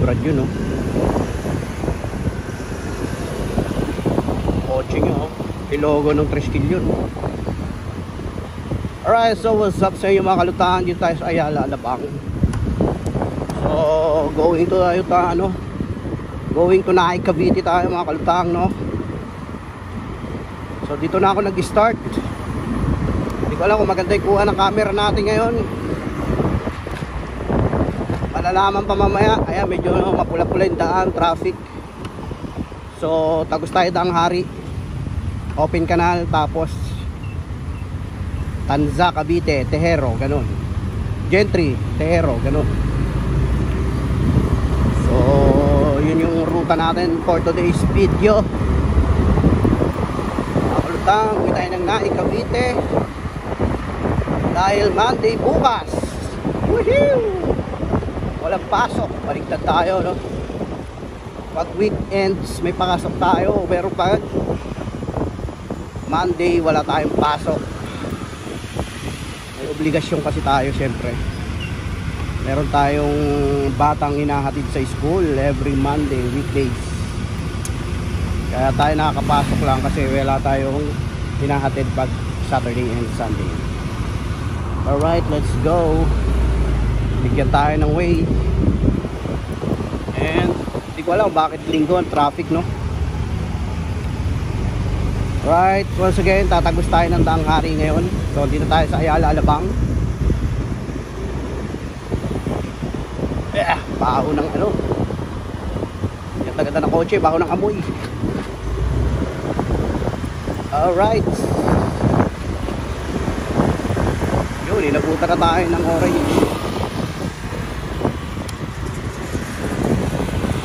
Brad yun, oh. Kotse nyo, oh. Yung logo ng Triskil yun. Alright, so what's up sa inyo mga kalutahan? Dito tayo sa Ayala, Alabang. So going to tayo going to Naik, Cavite tayo mga kalutahan, no? So dito na ako nag-start. Hindi ko alam kung maganda yung kuha ng camera natin ngayon. Malalaman pa mamaya. Ayan, medyo mapula-pula yung daan, traffic. So tagos tayo Daang Hari, Open Canal, tapos Tanza, Cavite, Tejero, ganun. Gentry, Tejero, ganun. So yun yung ruta natin for today's video. Makulutang, uwi tayo ng Naik, Cavite dahil Monday bukas. Woohoo! Walang pasok, baligtad tayo, no? Pag weekends may pasok tayo, pero pag Monday wala tayong pasok. May obligasyon kasi tayo, syempre. Meron tayong batang hinahatid sa school every Monday, weekdays. Kaya tayo nakakapasok lang kasi wala tayong hinahatid pag Saturday and Sunday. Alright, let's go. Bigyan tayo ng way. And hindi ko alam bakit linggo ang traffic, no? Right, once again, tatagos tayo ng Daang Hari ngayon. So dito tayo sa Ayala, Alabang. Baho ng ano, ganda-ganda ng kotse, baho ng amoy. Alright, yun, inabutan na tayo ng orange.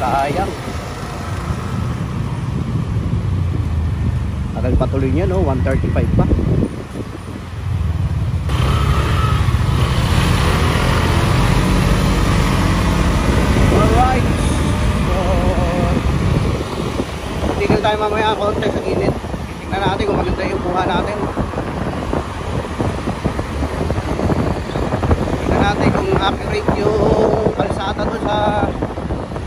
Sayang. Tagal patuloy niya, no? 1:35 pa. Alright, so tingnan tayo mamaya konti sa gilid. Tingnan natin kung maganda yung kuha natin. Tingnan natin kung accurate yung kalsada doon sa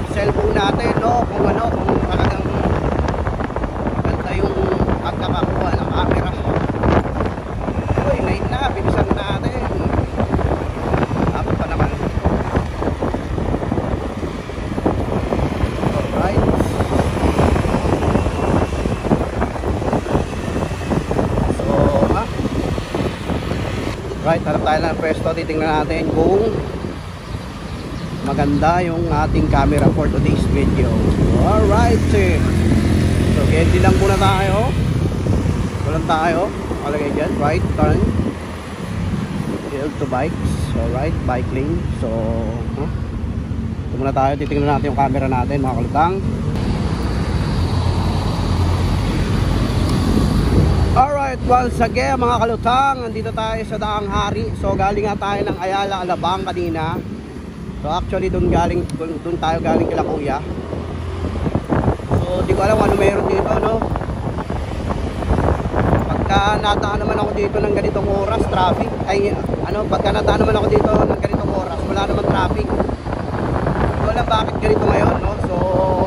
cellphone natin, no? Kung ano, kung talagang maganda yung pagkakakuha ng camera. Uy, 9 na, bilisan natin. Tapos pa naman. Alright. So, right, harap tayo ng pwesto. Titingnan natin kung maganda yung ating camera for today's video. Alright, so hindi lang muna tayo. Walang tayo. Kalagay dyan, right turn, field to bikes. Alright, bike lane. So ito muna tayo, titingnan natin yung camera natin mga kalutang. Alright, once again mga kalutang, nandito tayo sa Daang Hari. So galing nga tayo ng Ayala, Alabang kanina. So actually doon tayo galing kila kuya. So di ko alam ano meron dito, no? Pagka nataan naman ako dito ng ganitong oras, traffic ay ano, pagka nataan naman ako dito ng ganitong oras, wala naman traffic. Di ko alam bakit ganito ngayon, no? So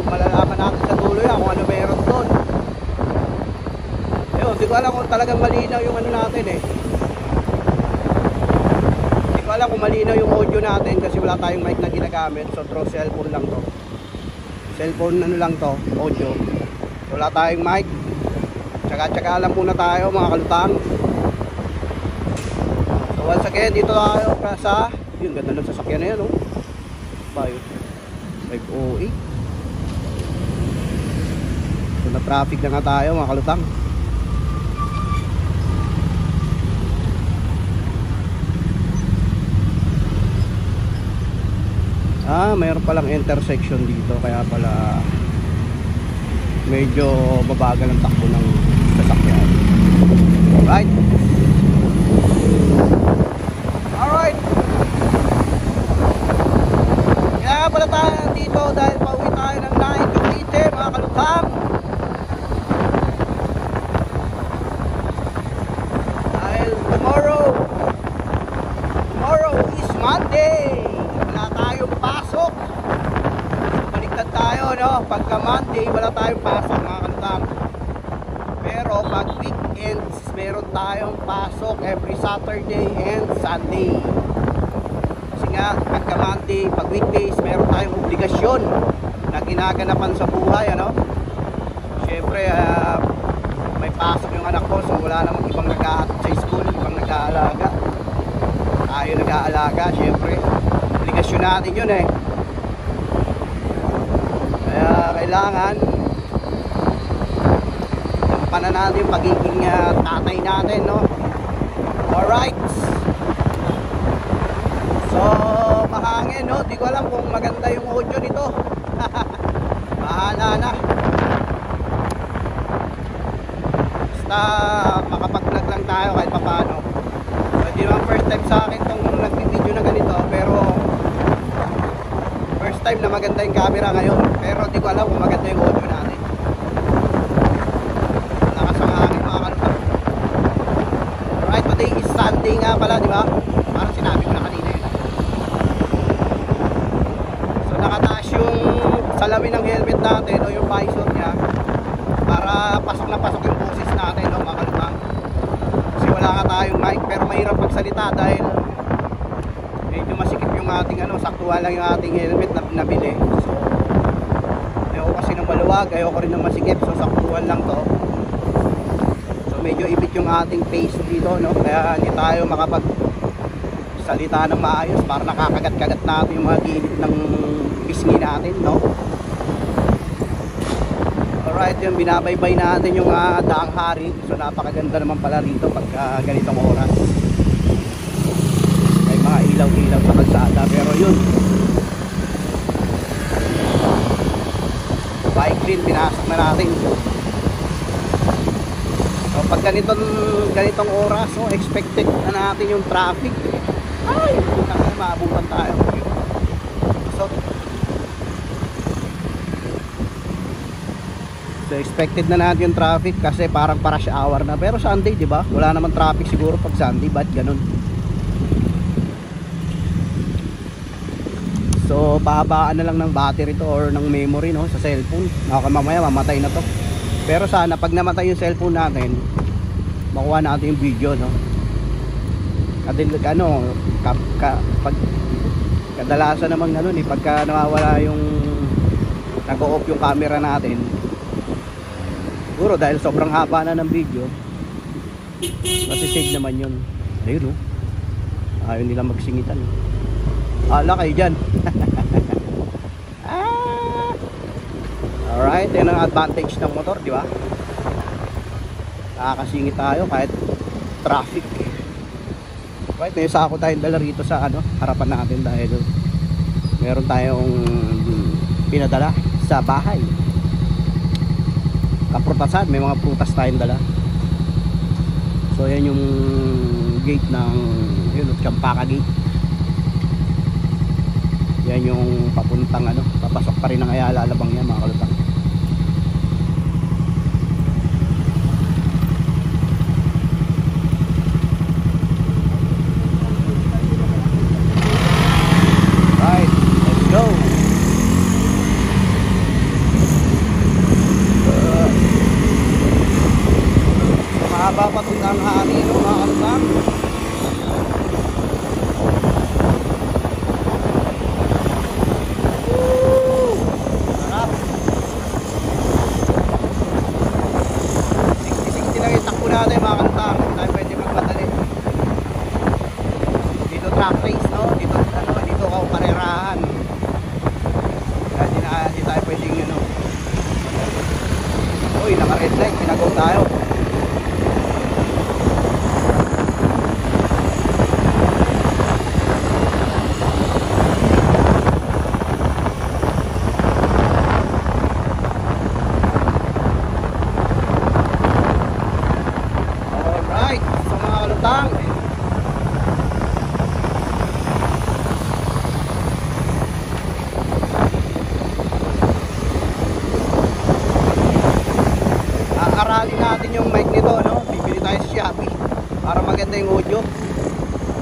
malalaman natin sa tuloy kung ano meron doon. Ayun, di ko alam kung talagang malinaw yung ano natin, eh. Wala kung malinaw yung audio natin kasi wala tayong mic na ginagamit. So through cellphone lang to. Cellphone ano lang to, audio. So, wala tayong mic. Tsaka-tsaka lang muna tayo mga kalutang. So once again, dito tayo sa yun, ganda ng sasakyan na yan, oh. Bayo 508. So na traffic na nga tayo mga kalutang. Mayroon palang intersection dito, kaya pala medyo babagal ang takbo ng sasakyan. Right? Alright. Kaya pala tayo dito dahil pauwi tayo ng Naik, Cavite mga kalutang. Dahil tomorrow is Monday. Wala tayong pasok. pagka Monday wala tayong pasok mga kalutang. Pero pag weekends meron tayong pasok every Saturday and Sunday. Kasi nga pagka Monday, pag weekdays meron tayong obligasyon na ginaganapan sa buhay, ano. Siyempre may pasok yung anak ko, so wala namang ibang nag-ahatid sa school, ibang nag-aalaga. Tayo nag-aalaga, siyempre obligasyon natin yun eh. Kaya kailangan gampanan natin yung pagiging tatay natin, no? Alright, so mahangin, no? Di ko alam kung maganda yung audio nito. Bahala na. Basta makapag-vlog lang tayo kahit paano. So di naman first time sa akin tong nag-video na ganito, pero first time na maganda yung camera ngayon. Pero di ko alam kung maganda yung audio natin. Lakas ang hangin mga kalutang. Alright, today is Sunday nga pala, di ba? Parang sinabi ko na kanina yun. So nakataas yung salamin ng helmet natin o yung visor niya para pasok na pasok yung boses natin, no, mga kalutang. Kasi wala nga tayong mic, pero mahirap magsalita dahil medyo masikip yung ating saktuhan lang yung ating helmet na nabili. So ayoko kasi ng maluwag, ayoko rin ng masikip, so saktuhan lang to. So medyo ibit yung ating face dito, no, kaya hindi tayo makapag salita ng maayos, para nakakagat-kagat natin yung mga gilid ng pisngi natin, no. Alright, yung binabaybay natin yung Daang Hari. So napakaganda naman pala rito pagka ganitong oras. May mga ilaw-ilaw sa kalsada, pero yun, bike lane pinasok na natin. So pag ganitong oras, so expected na natin yung traffic. Ay, maabutan tayo. So expected na natin yung traffic kasi parang rush hour na. Pero Sunday, di ba? Wala naman traffic siguro pag Sunday, ba't ganun? So pahabaan na lang ng battery to or ng memory, no, sa cellphone. Mamaya mamatay na to. Pero sana pag namatay yung cellphone natin, makuha natin yung video, no. Pag kadalasan naman ganun eh, pagka nawawala yung nag-o-off yung camera natin, siguro dahil sobrang haba na ng video, masisave naman yun. Ayun, ayaw nila magsingitan. Ala kayo dyan. Alright, yan ang advantage ng motor, di ba? Nakakasingit tayo kahit traffic. Right, may sako tayong dala rito sa harapan natin dahil meron tayong pinadala sa bahay. Kaprutasan, may mga prutas tayong dala. So yan yung gate ng Champaka gate. Yan yung papuntang papasok pa rin ng Ayala Alabang yan, mga kalutang. Right, let's go. Mahaba pa itong Daang Hari, mga kalutang. Sarap. 60-60 lang yung takbo natin, mga kalutang. Tayo pwede magmadali. Dito track race, no? Dito ako parerahan. Kaya hindi tayo pwedeng uy, naka red light, pinagaw tayo. Aralin natin yung mic nito, no? Bibili tayo sa Shopee para maganda yung audio.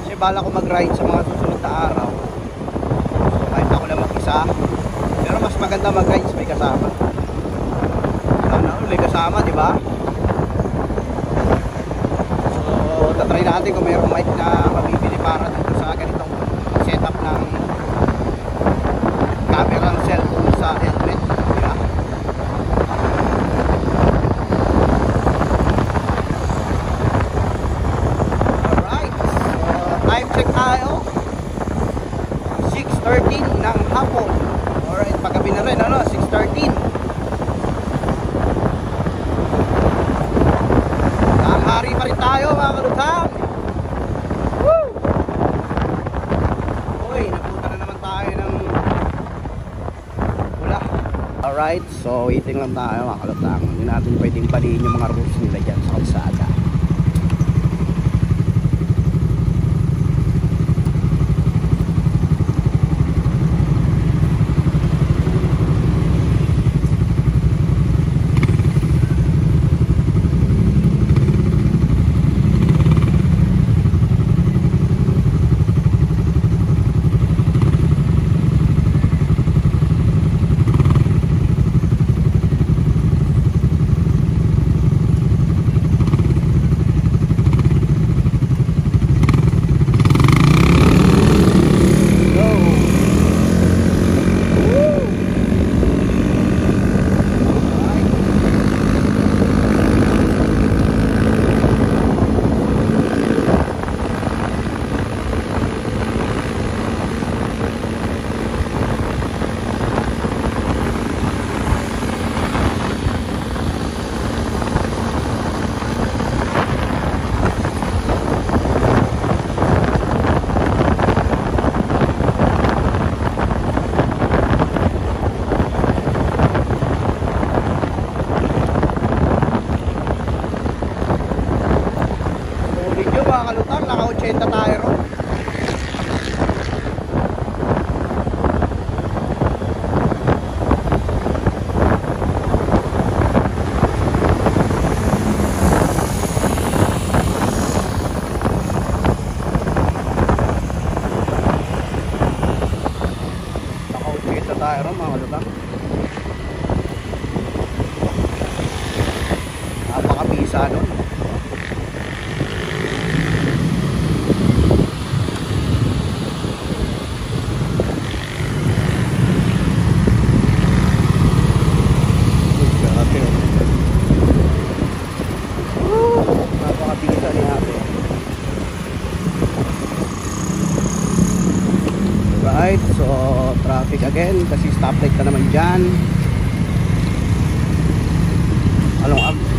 Kasi bala ko mag-ride sa mga susunod na araw. So kahit ako lang mag-isa. Pero maganda mag-rides, may kasama. Sana all may kasama, di ba? So, tatry natin kung mayroong mic na mabibili para dito sa ganitong setup ng camera ng cellphone sa helmet, di ba? Alright, so time check tayo. 6:13 ng hapon. Alright, paggabi na rin, ano? 6:13. Nakahari pa rin tayo, mga kalutang. Woo! Uy, napunta na naman tayo ng wala. Alright, so waiting lang tayo, mga kalutang. Hindi natin pwedeng baliin yung mga rules nila dyan sa kalsada. Naka-80 tayo ron. Naka-80 tayo ron, mga kalutang. Napakabisa nun. Right, so traffic again kasi stoplight ka naman dyan.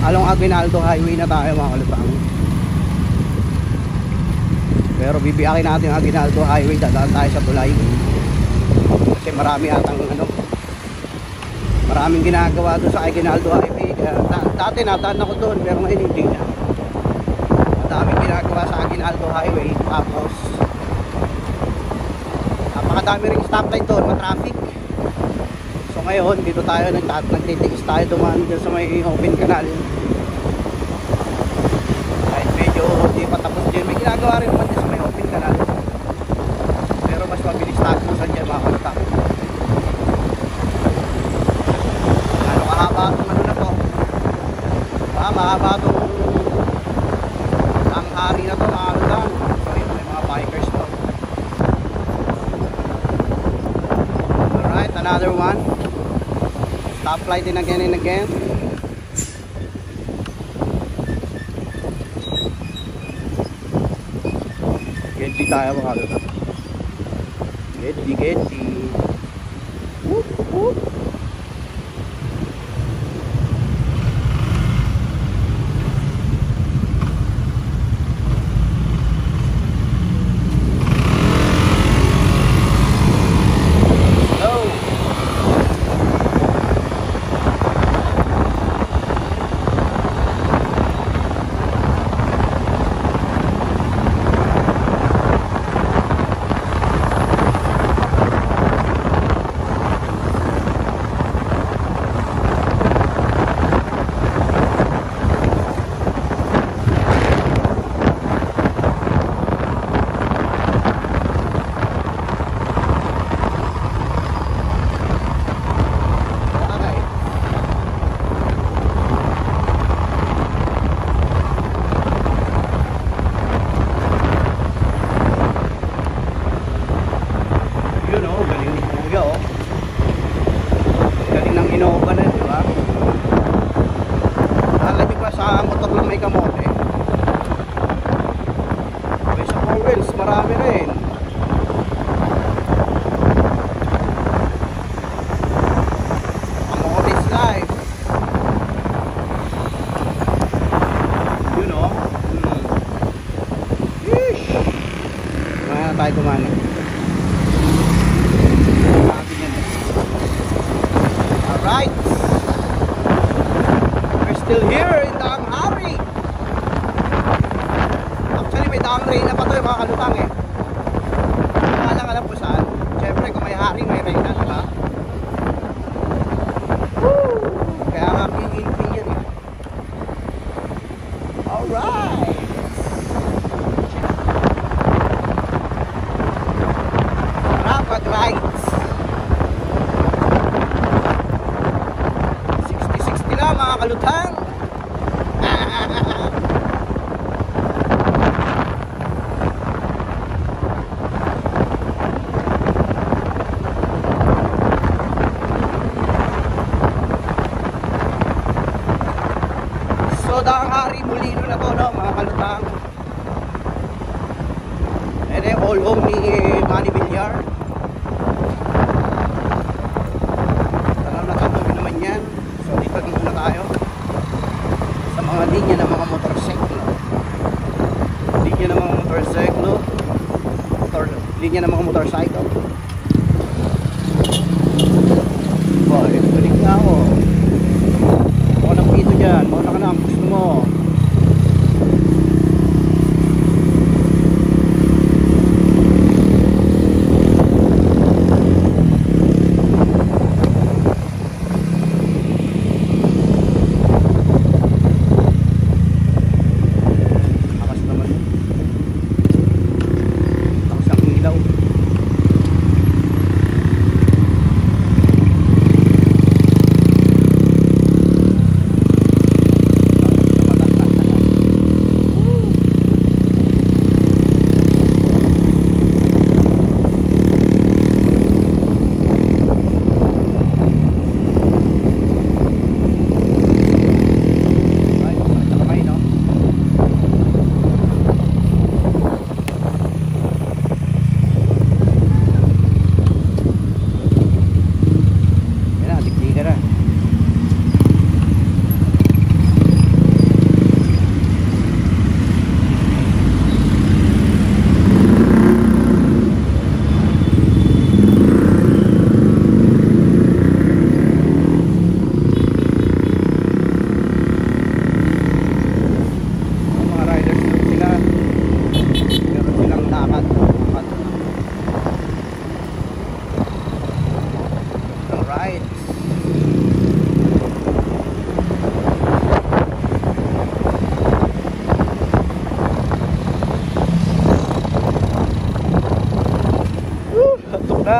Along Aguinaldo Highway na tayo, mga kalutang. Pero bibiyakin natin ang Aguinaldo Highway, dadaan tayo sa tulay kasi marami atang maraming ginagawa doon sa Aguinaldo Highway. Dati nataan ako doon pero ngayon hindi na. Madaming ginagawa sa Aguinaldo Highway, tapos napakadami ring stoplight doon, matraffic. So ngayon dito tayo nagtitiis tayo dumaan dyan sa may open canal. Kahit medyo di pa tapos dyan, may ginagawa rin naman dyan sa may open canal, pero mas mabilis tapusan dyan, mga kalutang. Ano kahaba itong ano na to, mahaba itong ang hari na to, mga kalutang. So yun, may mga bikers to. Alright, another one. Stoplight din again and again. Gedli tayo, mga kalutang. Gedli. Whoop, whoop. Alright. 60-60 lang mga kalutang. So daang hari Molino na to, no, mga kalutang. And then all home ni Manny Villar. Tanaw na katuloy naman yan. So dito lang muna tayo sa mga linya ng mga motorsiklo. Linya ng mga motorsiklo. Linya ng mga motorcycle. Bakit? Balik na ako. Ako ng pito dyan. Mauna ka na. Gusto mo.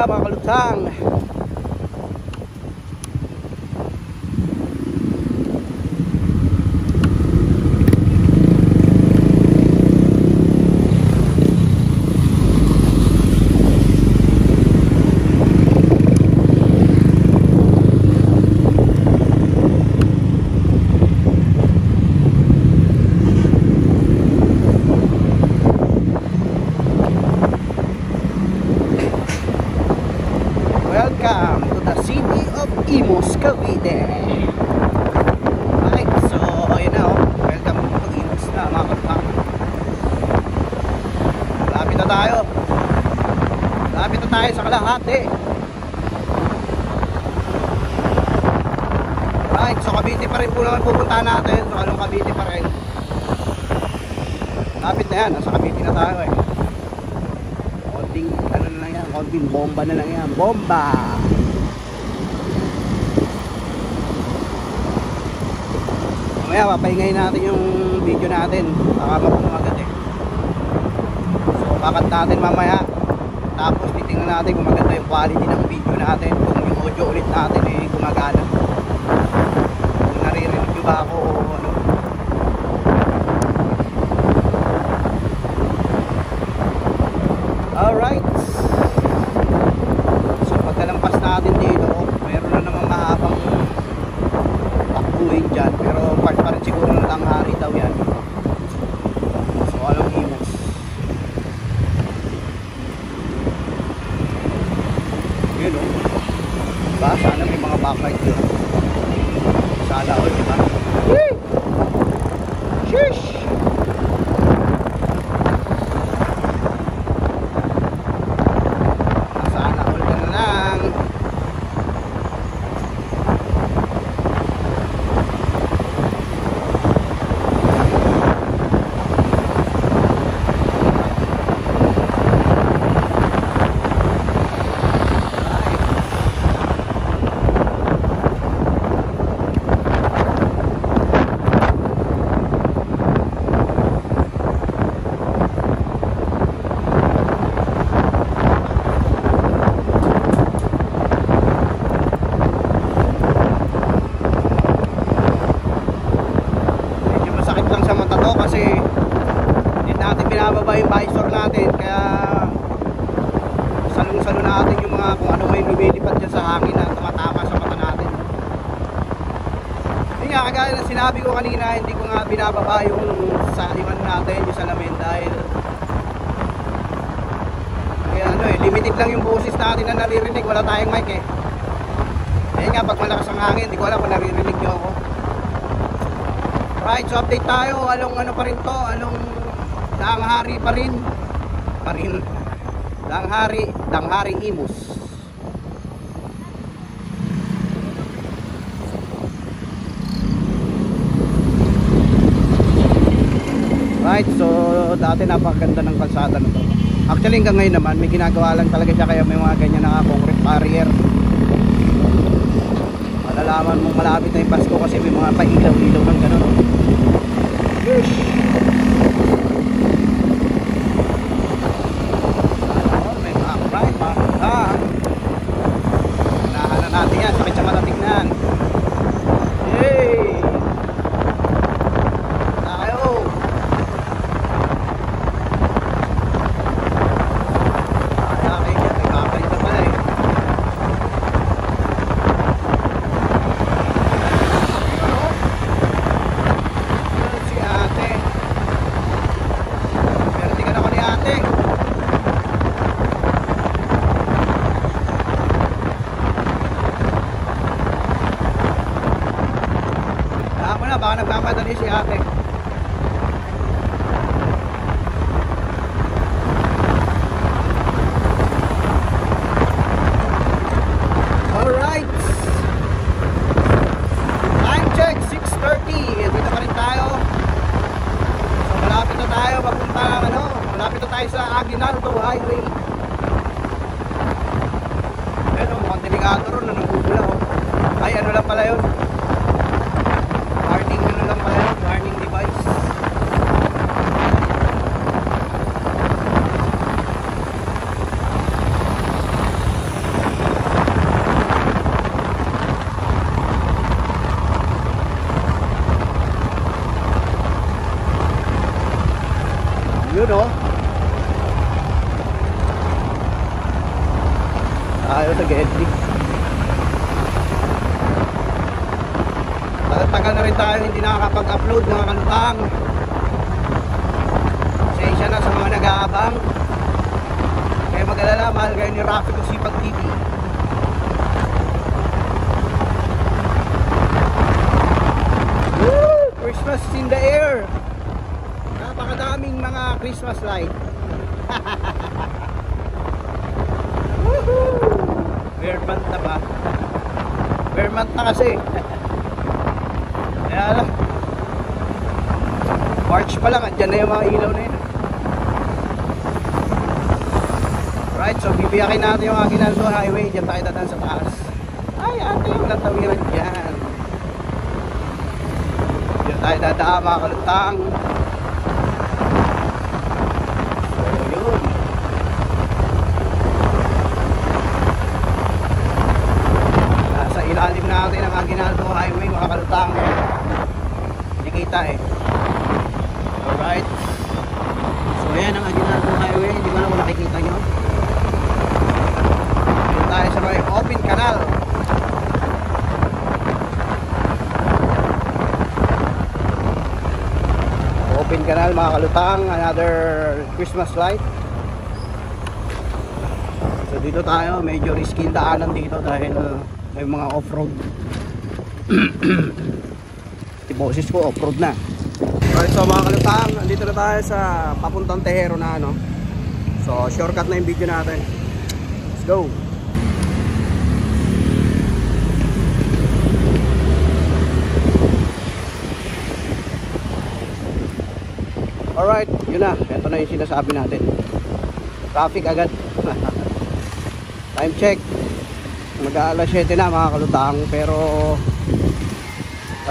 Mga kalutang, welcome to the city of Imus, Cavite. Alright, so ayun na, welcome to Imus na mga kalutang. Lapit na tayo. Lapit na tayo sa kalahati. Alright, so Cavite pa rin po naman pupuntahan natin. So anong Cavite pa rin. Lapit na yan, nasa Cavite na tayo eh. Konting ano na lang yan, konting bomba na lang yan. Bomba! Mamaya papahingayin natin yung video natin. Baka mapong agad eh. So kakat natin mamaya. Tapos titingnan natin kung maganda yung quality ng video natin. Kung yung audio ulit natin eh gumagana. Kung naririnig nyo ba ako o ano. Alright. So pagkalampas natin dito, meron na namang mahabang takbuhin dyan. Pero part pa rin siguro na lang hari daw yan. So alam Imus. Yun o. Diba? Sana may mga backlight yun. Sana all, diba? Sheesh! sinabi ko kanina, hindi ko nga binababa yung saliman natin, yung salamin dahil limited lang yung boses natin na naririnig, wala tayong mic eh. Ayun nga, pag malakas ang hangin, hindi ko alam kung naririnig nyo ako. Right, so update tayo, anong ano pa rin to, anong Danghari pa rin. Danghari Imus. Right, so dati napakaganda ng kalsada na to. Actually hanggang ngayon naman may ginagawa lang talaga siya, kaya may mga ganyan na concrete barrier. Malalaman mong malapit na yung Pasko kasi may mga pailaw-ilaw ng gano'n. Yush! May mga right, unahan na natin yan, sakit sa mata tignan. Yay! Baka nagmamadali si ate. Alright, time check 6:30. Dito pa rin tayo. So malapit na tayo papunta, malapit na tayo sa Aguinaldo Highway. Ayun, mukhang delikado ron na nagugula ko. Ay, ano lang pala yun, warning device. Yun o. Ayaw sa Gedli. Tagal na rin tayo hindi nakakapag-upload mga kalutang. Pasensya na sa mga nag-aabang. Kaya mag-alala, mahal kayo ni Rafi ko Sipag TV. Woo! Christmas in the air. Napakadaming mga Christmas light. Woohoo! Bear month na ba? Bear month na kasi. Kaya lang, March pa lang, andyan na yung mga ilaw na yun. Right, so bibiyakin natin yung Aguinaldo Highway. Diyan tayo dadaan sa taas. Ay ate, walang tawiran dyan. Diyan tayo dadaan mga kalutang. So yun, nasa ilalim natin ang Aguinaldo Highway mga kalutang. Kita eh. Alright, so yan ang Aguinaldo Highway. Di ba na kung nakikita nyo? Dito tayo sa may open canal. Open canal mga kalutang. Another Christmas light. So dito tayo, medyo risky daanan dito dahil may mga off-road. Boses ko off-road na. Alright, so mga kalutang, nandito na tayo sa papuntang Tejero na So shortcut na yung video natin. Let's go. Alright, yun na. Ito na yung sinasabi natin. Traffic agad. Time check, mag-aalas 7 na mga kalutang. Pero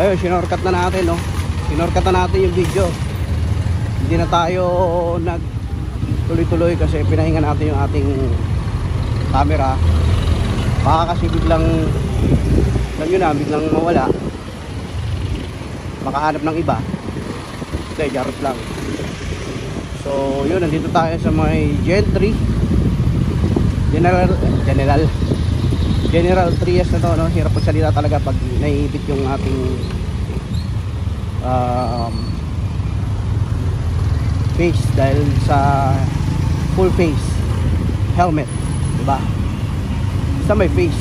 ayun, sinorkat na natin, no? Sinorkat na natin yung video. Hindi na tayo nagtuloy-tuloy kasi pinahinga natin yung ating camera. Baka kasi biglang biglang mawala, makahanap ng iba. Hindi, jarot lang. So yun, nandito tayo sa may Gentry General Trias na to, no? Hirap magsalita talaga pag naiibit yung ating um, face, dahil sa full face helmet, diba? Basta may face.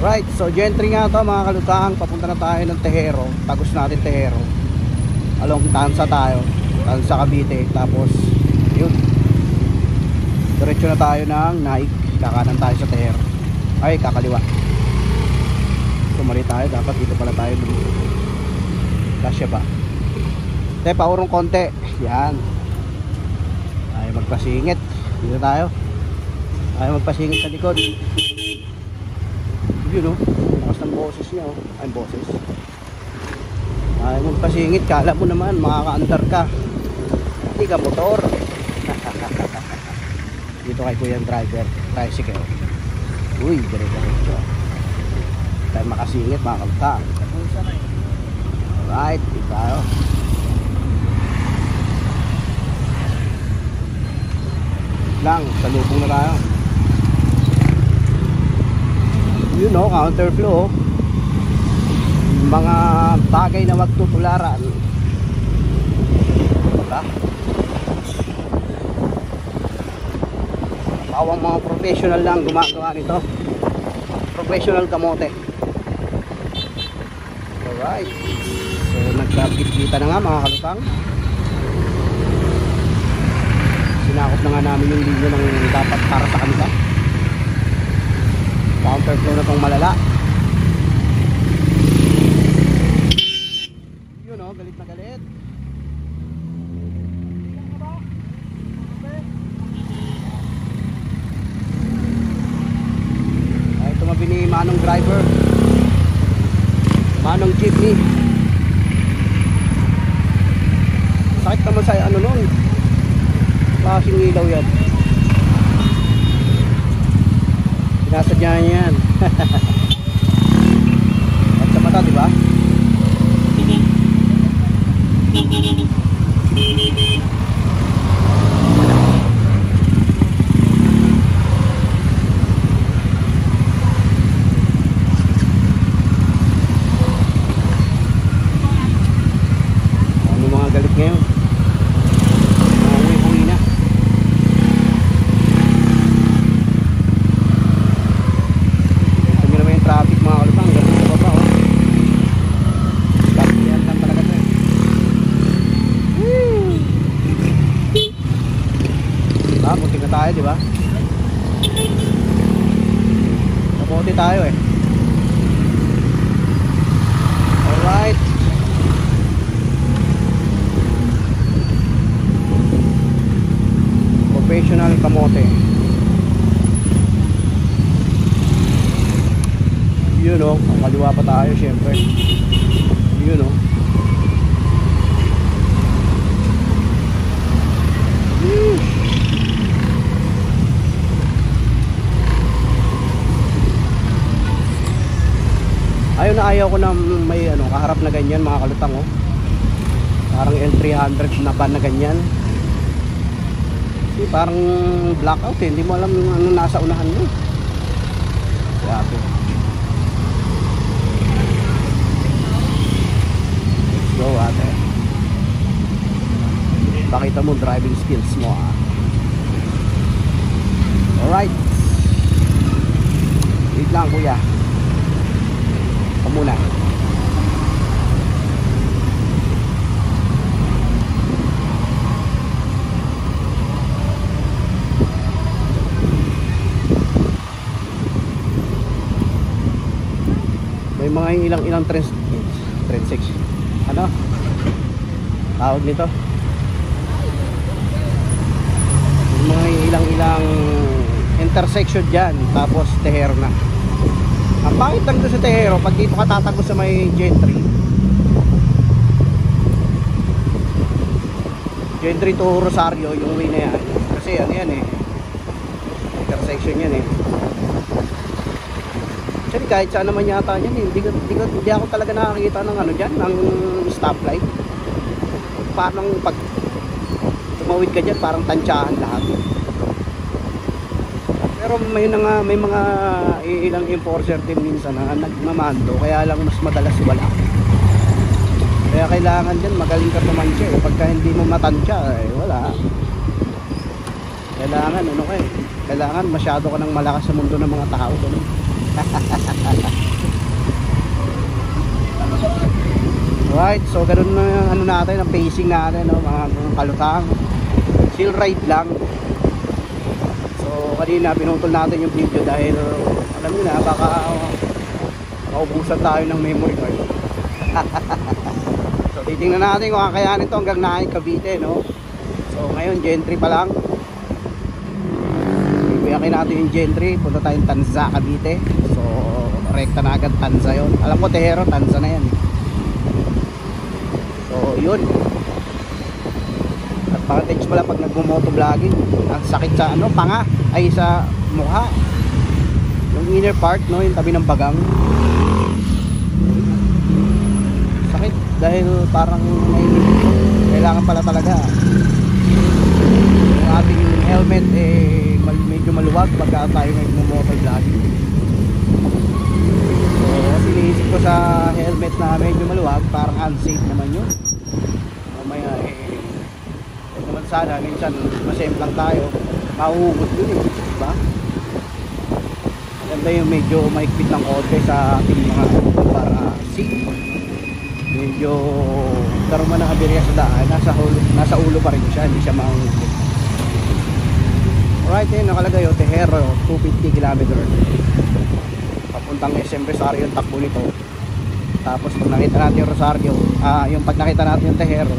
Right, so gentry nga to mga kalutang. Papunta na tayo ng Tejero. Tagos natin Tejero. Along Tansa tayo, Tansa Cavite. Tapos yun, diretso na tayo ng Naik. Kakanan tayo sa Tejero. Ay, kakaliwa. Sumali tayo, dapat dito pala tayo dito. Kasya ba? Te, paurong konti. Yan. Tayo magpasingit. Dito tayo. Tayo magpasingit sa likod. Yun o, bukas ng boses niya o. Ay, boses. Ay, magpasingit, kala mo naman makaka-andar ka, hindi ka motor. Dito kay kuyang driver, tricycle. Uy, dire-diretso. Tayo makasingit mga kalutang. Alright, dito tayo. Lang, salubong na tayo. Yun o, counterflow. Mga bagay na magtutularan. Diba? Pawang mga professional lang gumagawa nito. Professional kamote. Alright. So nagkakita na nga mga kalutang. Sinakop na nga namin yung linya ng dapat para sa kanila. Counterflow na tong malala. Yun o, galit na galit. Ay, tumabi ni Manong driver, Manong jeepney. Sakit naman sa ano nun, klaseng ilaw yan. Sinasadya niya yan. At sa mata, diba? Ano mga galit ngayon? Mga uwi-uwi na. Traffic mga kalutang, galing sa baba oh. Yan lang talaga ito eh. Puti na tayo, diba? Naputi tayo eh. Alright. Professional kamote. Yun o, ang kaliwa pa tayo syempre. Yun o. Ayaw na ayaw ko na may ano, kaharap na ganyan mga kalutang oh. Parang L300 na van na ganyan. Kasi parang blackout eh, hindi mo alam yung ano nasa unahan mo. Grabe. Go ate. Pakita mo driving skills mo ah. Alright. Wait lang kuya. Muna. May mga ilang train section. Ano? Tawag nito. May mga ilang intersection diyan, tapos Tejero na. Ang pangit lang doon sa Tejero, pag dito ka tatagos sa may Gentry to Rosario, yung way na yan. Kasi ano yan eh, intersection yan eh. Kasi kahit saan naman yata yan eh, hindi ako talaga nakakita ng ano dyan, ng stoplight. Parang pag tumawid ka dyan, parang tansyahan lahat. Pero may mga ilang enforcer din minsan na nagmamando, kaya lang mas madalas wala. Kaya kailangan dyan magaling ka tumansya eh. Pagka hindi mo matansya eh, wala. Kailangan ano ka eh, kailangan masyado ka nang malakas sa mundo ng mga tao. Right, so ganun na yung ano natin, ang pacing natin, no, mga kalutang. Chill ride lang. So kanina pinutol natin yung video dahil alam niyo na baka maubusan tayo ng memory card. So titingnan natin kung kakayanin ito hanggang Naik, Cavite, no. So ngayon gentry pa lang. Iyakin natin yung gentry, punta tayong Tanza, Cavite. So rekta na agad Tanza yun. Alam ko Tehero, Tanza na yan. So yun. At pang-text pala pag nagmo-moto vlogging, ang sakit sa ano, panga, ay sa mukha. Yung inner part, no, yung tabi ng bagang. Sakit dahil parang kailangan pala talaga yung ating helmet eh medyo maluwag pagka tayo nagmo-moto vlogging. So sinisip ko sa helmet na medyo maluwag, parang unsafe naman yun. Mamaya eh naman sana minsan masemplang tayo, mahuhugot yun eh, diba? Ganda yung medyo maikpit ng konti sa ating mga para seat. Medyo karoon man ng aberya sa daan, nasa ulo pa rin siya, hindi siya mahuhugot. Alright, yun nakalagay yung Tehero, 250 km papuntang SM Rosario yung takbo nito. Tapos pag nakita natin yung Rosario, yung pag nakita natin yung Tehero,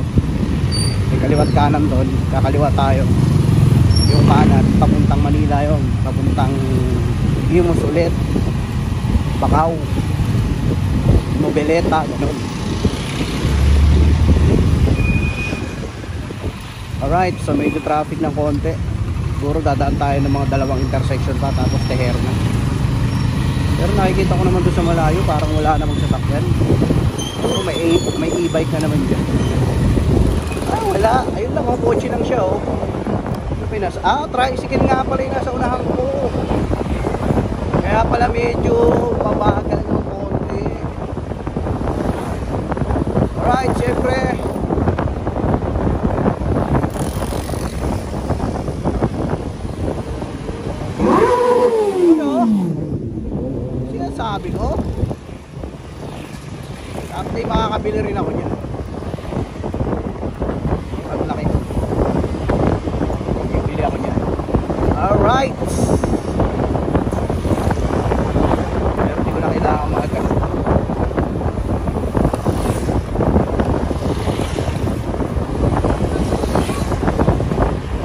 may kaliwat kanan doon, kakaliwa tayo. Yung kanan, papuntang Manila yun, papuntang Imus ulit, Bacau, Nobeleta, gano'n. Alright, so medyo traffic ng konti. Siguro dadaan tayo ng mga dalawang intersection pa, tapos Tehero na. Pero nakikita ko naman doon sa malayo, parang wala namang sasakyan. Siguro may e-bike na naman dyan. Wala, ayun lang, kotse lang siya oh. Pinas, tricycle nga pala yung nasa unahan ko. Kaya pala medyo babagal ng konti. Alright, syempre sabi ko update, makakabili rin ako dyan. Ang laki, bibili ako dyan. Alright, pero hindi ko na kailangan magagal.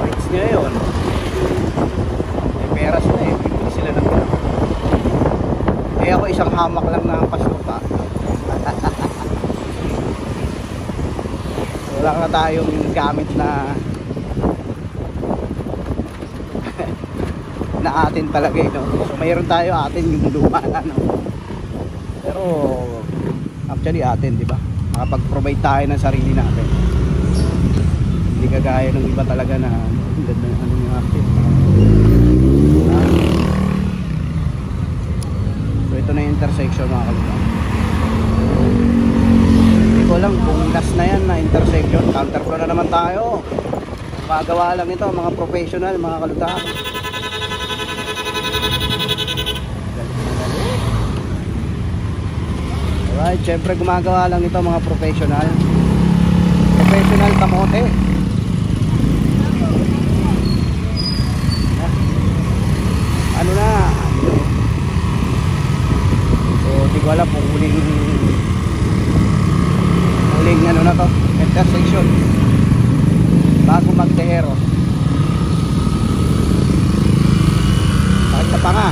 Rights nila yun, may peras na eh, bibili sila ng pera. Eh ako isang hamak lang na paslupa. Wala na tayong gamit na na atin talaga eh, no? So mayroon tayo atin yung luma na, no? Pero actually atin, di ba? Makapag-provide tayo ng sarili natin. Hindi kagaya ng iba talaga na ano yung atin. Ito na yung intersection mga kalutang. Hindi ko alam kung last na yan na intersection. Counterflow na naman tayo. Magawa lang ito mga professional mga kalutang. Alright, syempre gumagawa lang ito mga professional. Professional kamote. Ano na, hindi ko alam kung huling ano na to, intersection bago mag Tehero. Bakit ka pa nga?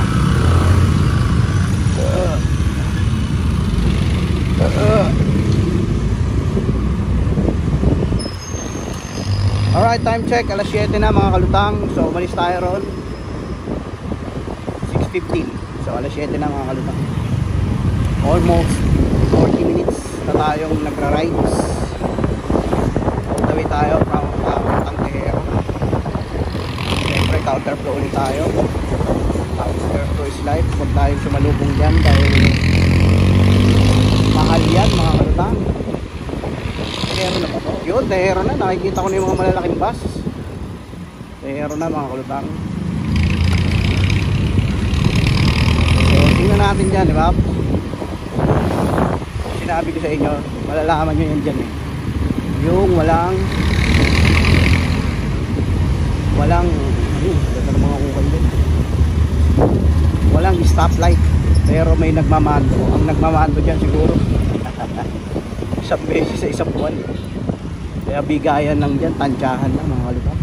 Alright, time check, alas 7 na mga kalutang. So umalis tayo ron 6:15. So alas 7 na mga kalutang. Almost 40 minutes na tayong nagra-rides. All the way tayo from Tehero. Siyempre counterflow ulit tayo. Counterflow is life. Huwag tayong sumalubong dyan dahil mahal yan mga kalutang. Tehero na ba to? Yun, Tehero na. Nakikita ko na yung mga malalaking bus. Tehero na mga kalutang. So, tingnan natin dyan, di ba? Sinabi ko sa inyo, malalaman nyo yan dyan eh. Yung walang ganda ng mga kukay din. Walang stoplight. Pero may nagmamando. Ang nagmamando dyan siguro isang beses sa isang buwan. Kaya bigayan lang dyan, tansyahan lang mga kalutang.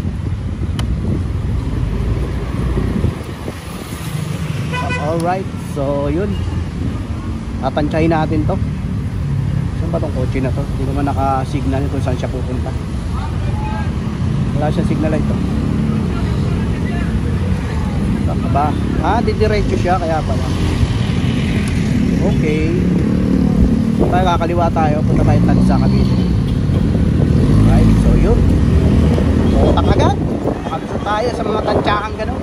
Alright, so yun, tatansyahin natin to. Saan ba tong kotse na to? Hindi naman naka-signal kung saan siya pupunta. Wala siya signal ito. Saan ba? Didiretso siya, kaya pala. Okay, so tayo, kakaliwa tayo, punta tayo Tanza Cavite. Right, so yun, utak agad, makalusot tayo sa mga tansyahan gano'n.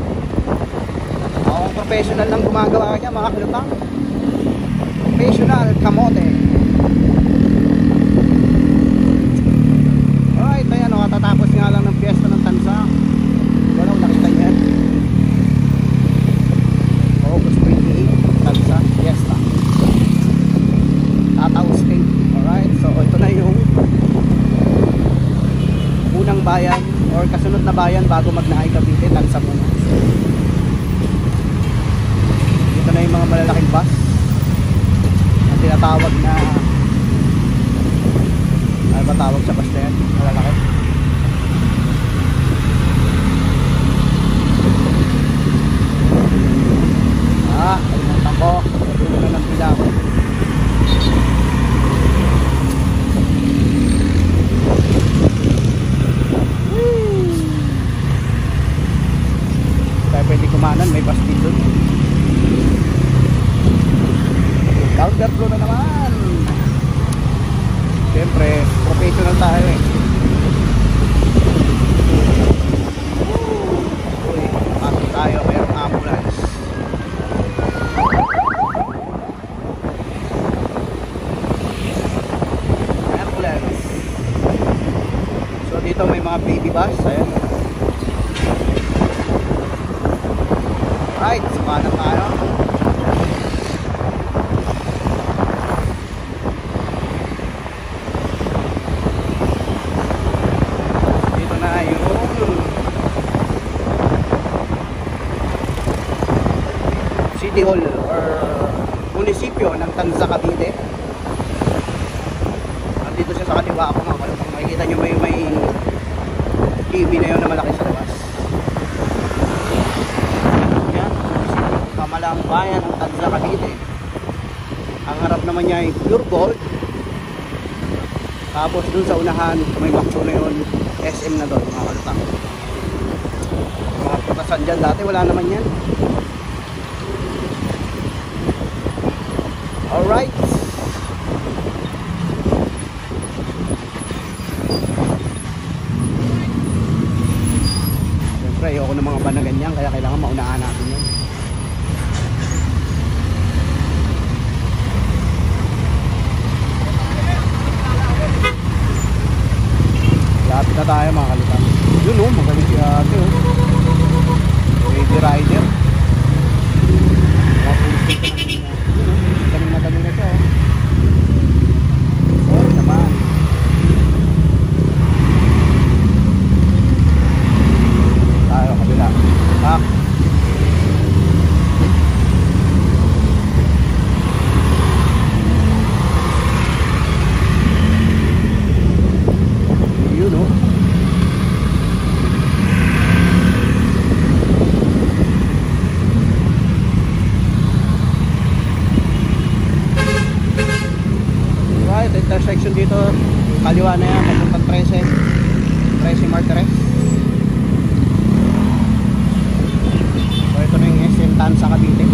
Ang professional lang gumagawa niya mga kalutang. Professional kamote. Alright, ayan o, katatapos nga lang ng piyesta ng Tanza. Wala, nakita niya yan. August 28, Tanza Fiesta, Tataos State. Alright, so ito na yung unang bayan or kasunod na bayan bago Magnahay Cavite, Tanza muna. Ito na yung mga malalaking bus ang tinatawag na, ano ba tawag sa bus na yan? Malalaki. Kalimutan ko, sabihin na ng pila ko. Kaya pwede kumanan, may bus din doon. Counterflow na naman. Siyempre, professional tayo eh. Uy, pasok tayo, mayroong ambulance. Ambulance. So dito may mga baby bus. Ayan. Right, saka na tayo. City Hall or munisipyo ng Tanza Cavite. Nandito siya sa kaliwa ako mga kalutang. Makikita nyo may TV na yun na malaki sa labas. Yan, pamalang bayan ng Tanza Cavite. Ang harap naman niya ay pure gold. Tapos dun sa unahan, may bakso na yun, SM na doon mga kalutang. Mga putasan dyan dati, wala naman yan. Alright. Siyempre, ayoko ng mga ba na ganyan, kaya kailangan maunahan natin yan. Lapit na tayo mga kalutang. Yun o, magaling si ate o. Lady Rider. Tanim na siya o. Sorry naman. Tayo kabila. Back. Yun o. Intersection dito, kaliwa na yan, papuntang 13 Martires. So ito na yung SM Tanza Cavite.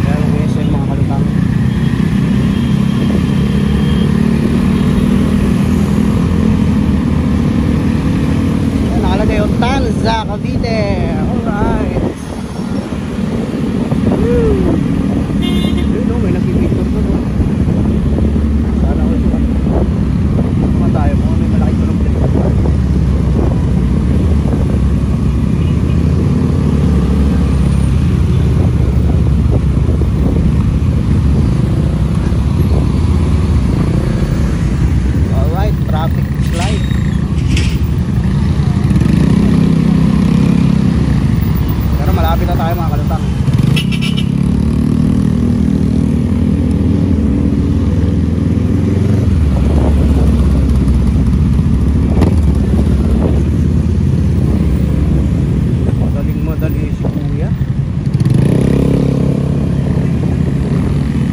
Yan yung SM mga kalutang. Yan, nakalagay yung Tanza Cavite. Alright. Woo! May nag-picture ko no. malapit na tayo mga kalutang. Madaling-madali si kuya.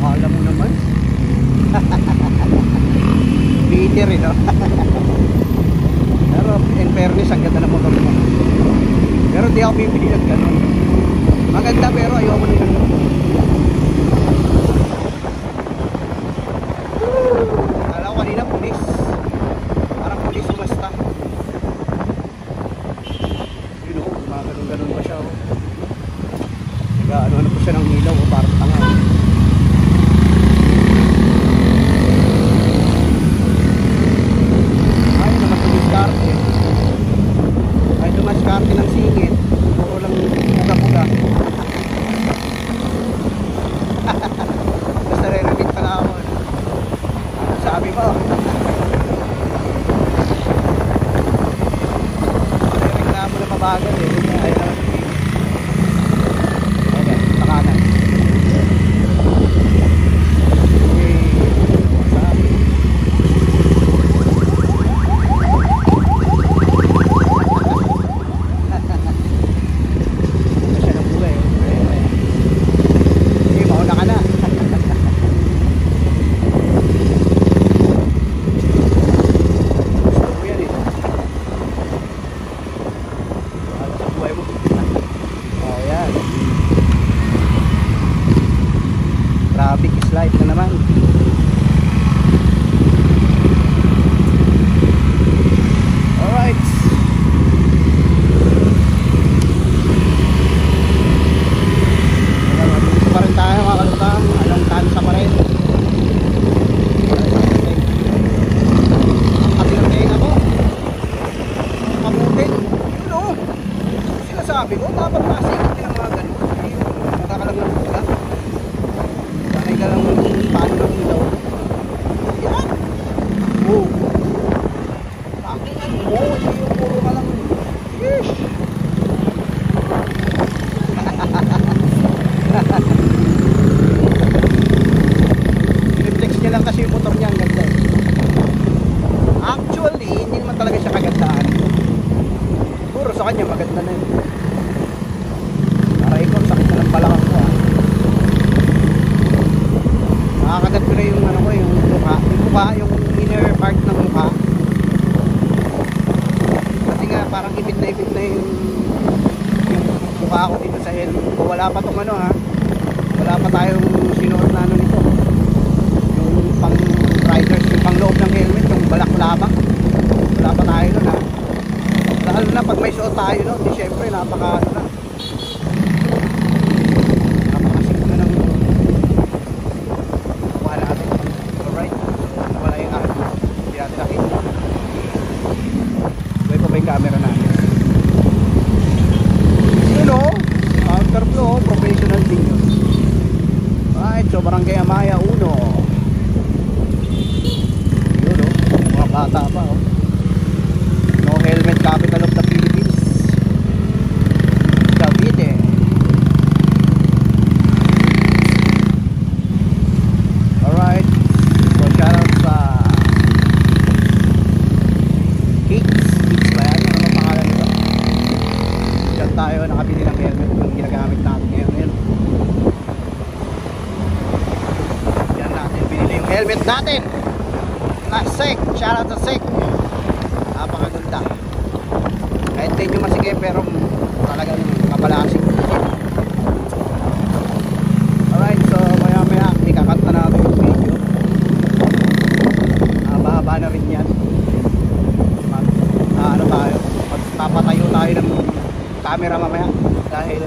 Alam mo naman. Peter eh, no? Pero in fairness, ang ganda ng motor mo. Pero di ako bibili ng ganun. Maganda pero ayoko na ganun. Alam ko kanina pulis. Parang pulis basta. You know, mga ganun-ganun pa siya. Oh. Kaya ano po siya ng ilaw. Oh, parang tanga. Ay, naman tumiskarte. Ay, tumiskarte ng singit. Puro lang puga-puga. Basta re-repeat pa na ako. Sabi mo. Reklamo na mabagal eh. Ayaw na. Okay, pakanan. Traffic is life na naman. Alright. Dito pa rin tayo mga kalutang. Alang tansa pa rin. Ang katinateng ako. Kamutin. Yun o. Sinasabi ko, dapat masigit din ang mga ganun. Nakakalang ng puga. Sanay ka lang paano ng ilaw. Yan. Oh. Pakingan mo. Yung puro ka lang. Yeesh. Reflex niya lang kasi yung motor niya. Ang ganda. Actually, hindi naman talaga siya kagandaan. Puro sa kanya maganda na yun. Aray ko, sakit na lang balakang ko ah. Nakakagat ko na yung ano ko, yung mukha, yung inner part ng mukha. Kasi nga parang ipit na yung mukha ko dito sa helmet ko. Wala pa tong ano ha. Wala pa tayong sinuot na ano nito. Yung pang riders, yung pang loob ng helmet, yung balaklabak. Wala pa tayo nun ha. Lalo na pag may suot tayo no, di syempre napaka ano na. Napakasik na ng mukha natin. Alright. Wala yung akin. Hindi natin nakita. Buhay pa ba yung camera natin? Yun o. Counterflow. Professional din yun. Alright. So Barangay Amaya 1. Yun o. Mga bata pa o. No helmet, capital of the Philippines. Cavite. Alright. So shout out sa Kicks ba yan? Ano ang pangalan nito? Diyan tayo nakabili ng helmet yung ginagamit natin ngayon. Yan natin binili yung helmet natin na SEC. Shout out sa SEC. Napakaganda. Kahit medyo masigay pero talagang mabalasing. Alright, so maya maya ikakanta natin yung video. Haba-haba na rin yan. Ano tayo, magpapatayo tayo ng camera mamaya dahil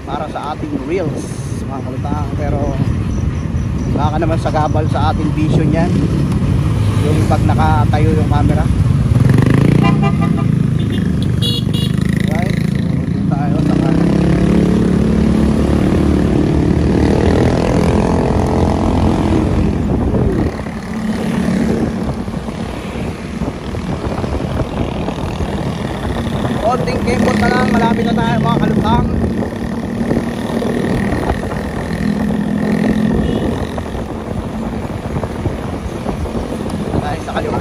para sa ating reels mga kalutang. Pero baka naman sagabal sa ating vision yan yung pag nakatayo yung camera. Right, so dito tayo sa kanan. Konting kembot na lang, malapit na tayo mga kalutang. Tayo sa kaliwa.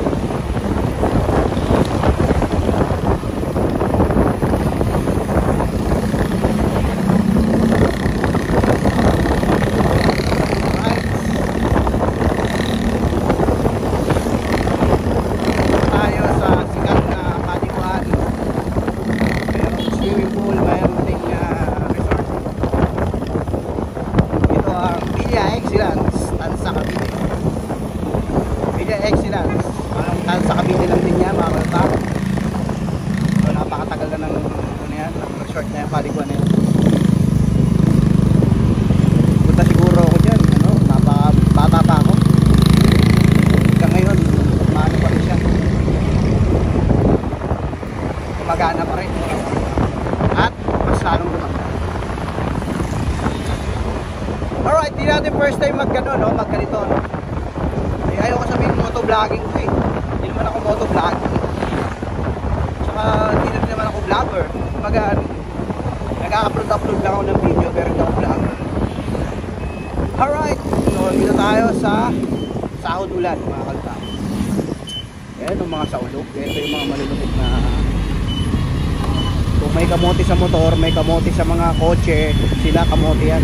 Magana pa rin at mas lalong gumanda. Alright, di natin first time magkano, no? Magganito, no? Ay, ayaw ko sabihin motovlogging ko eh. Hindi naman ako motovlogging. Tsaka hindi naman ako vlogger. Kumbaga, nag-upload lang ako ng video pero hindi ako vlogger. Alright, so dito tayo sa Sahod Ulan, mga kalta. Yan yung mga saulog. Ito yung mga malulupit na. Kung may kamote sa motor, may kamote sa mga kotse, sila kamote yan.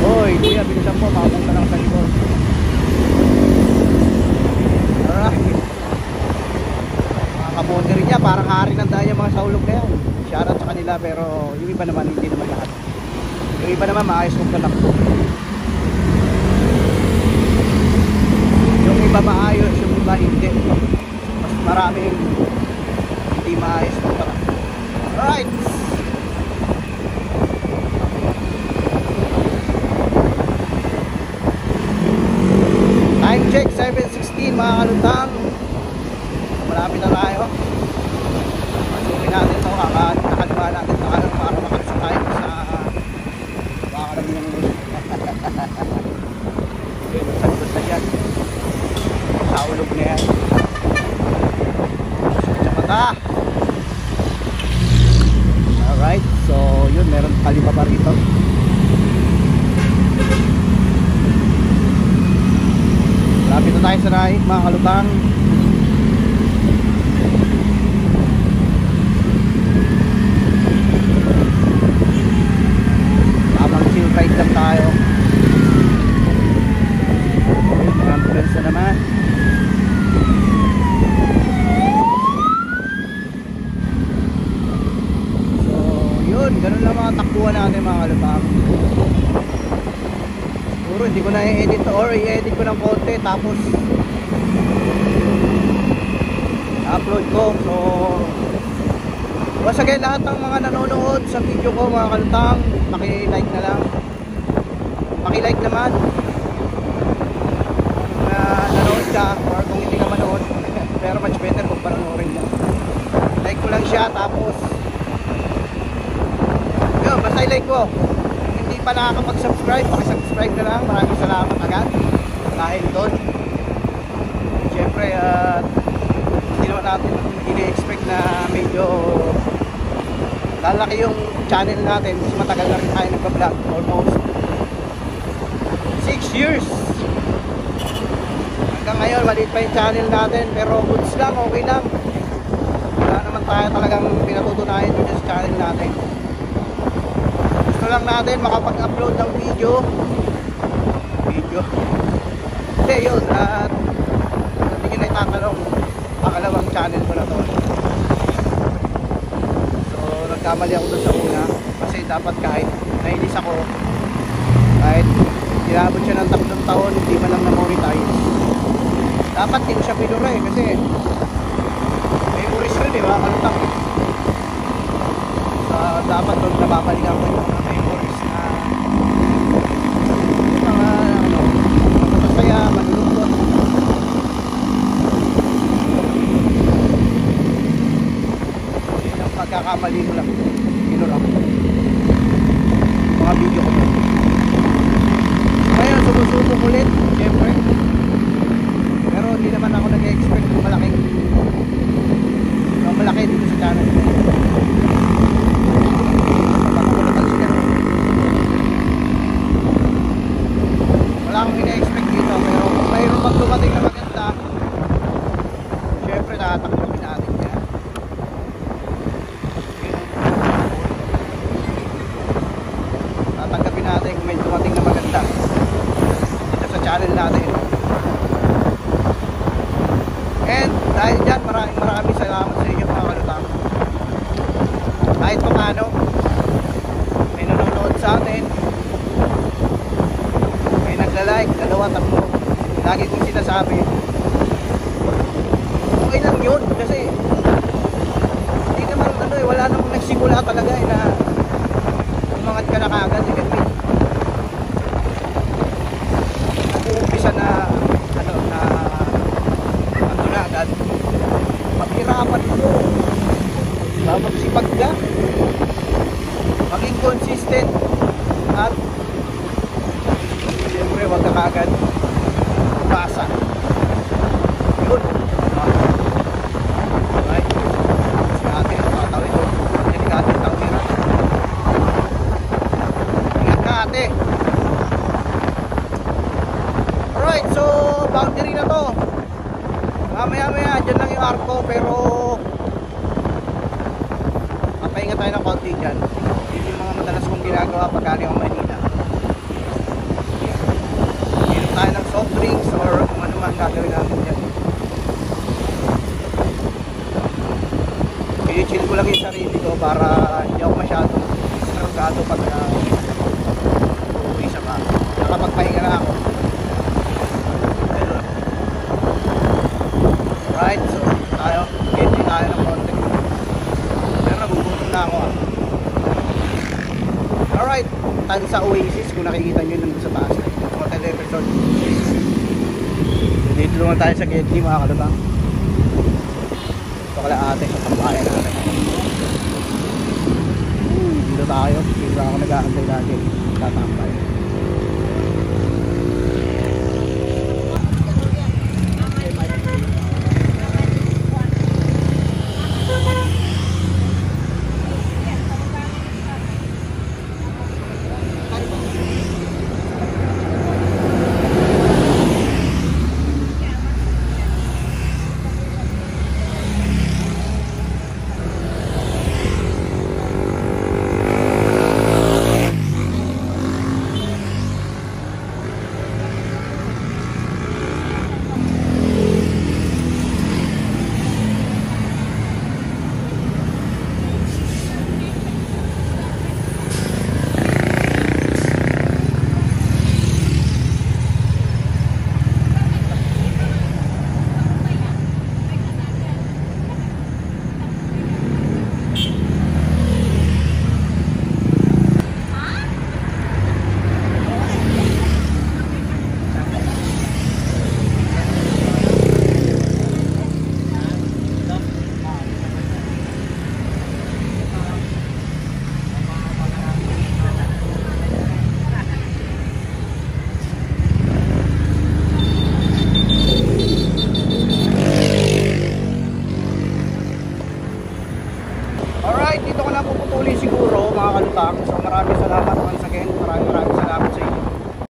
Hoy, kuya, bilisan po, makabong ka lang sa likod. Alright. Mga kamote rin niya, parang hari ng daya mga saulog na yan. Shoutout sa kanila, pero yung iba naman, hindi naman lahat. Yung iba naman, maayos kong kalakbo. Yung iba maayos, yung iba hindi. Mas maraming hindi maayos kong kalakbo. Alright. Time check, 7:16 mga kalutang. Malapit na tayo. Pasukin natin ito, kakaliwa natin para makalusok tayo sa baka namin yung sagot na dyan. Saulog na yan. Tsaka ta. Alright, so yun, meron kalima pa rito. Lapit na tayo sa right, mga kalutang. Tamang chill ride lang tayo. Ambulance na naman. So yun, ganun lang mga takbuhan natin mga kalutang. Siguro hindi ko na i-edit or i-edit ko ng konti tapos upload ko. So once again, lahat ng mga nanonood sa video ko mga kalutang, paki-like na lang, paki-like naman na nanood ka, or kung hindi ka manood pero much better kung panoorin mo, like ko lang siya. Tapos yun, basta i-like ko. Hindi pa nakakapag-subscribe, pakisubscribe na lang. Maraming salamat agad dahil doon. Siyempre hindi naman natin ini-expect na medyo lalaki yung channel natin. Mas matagal na rin tayo nagpa-vlog, almost 6 years. Hanggang ngayon maliit pa yung channel natin, pero goods lang, okay lang. Wala naman tayo talagang pinatutunayan dito sa channel natin. Gusto lang natin makapag-upload ng video. Hindi yun, at hindi ko na itatanong, pakalawang channel ko na to. So nagkamali ako doon sa una, kasi dapat kahit nainis ako, kahit tinabot siya ng 3 taon, hindi man lang na-monetize, dapat hindi siya pinura eh, kasi may uris rin eh, mga kalutang. So dapat doon nababalikan ko yung mga memories na mga masasaya, manulungkot. Yun ang pagkakamali ko lang, pinura ko mga video ko doon. Ngayon sumusubok ulit, syempre, pero hindi naman ako nag-expect ng malaking malaki dito sa channel. Wala akong ina-expect dito, pero kung mayroon pag dumating na maganda, syempre natatakbuhin natin yan. Tatanggapin natin kung may dumating na maganda dito sa channel natin. And dahil dyan, maraming salamat sa inyo mga kalutang. Kahit pa paano, may nanonood sa atin, may nagla-like, 2, 3. Lagi kong sinasabi, okay lang yun kasi hindi naman wala namang nagsimula talaga na umangat ka na kaagad nag-uumpisa na agad. Paghirapan mo, magsipag ka, maging consistent, at siyempre wag ka kaagad basa. Yun. Okay. Tapos natin tatawid doon. Delikado yung tawid. Ingat ka ate. Alright, so boundary na to. Maya dyan lang yung arko, pero papahinga tayo ng konti dyan. Yun yung mga madalas kong ginagawa pag galing ako Manila. Inom tayo ng soft drinks or kung ano man gagawin natin dyan. I-chill ko lang yung sarili ko para hindi ako masyado stressado pag uuwi sa ka. Nakapagpahinga na ako. Right, so hindi tayo ng konti. Pero nagugutom na ako Alright, tayo sa Oasis. Kung nakikita nyo nandun sa taas hotel episode. Dito naman tayo sa Getty mga kalutang. Ito kala ate sa tambayan natin. Dito tayo. Dito ako nag-aantay lagi. Tatambay. So maraming salamat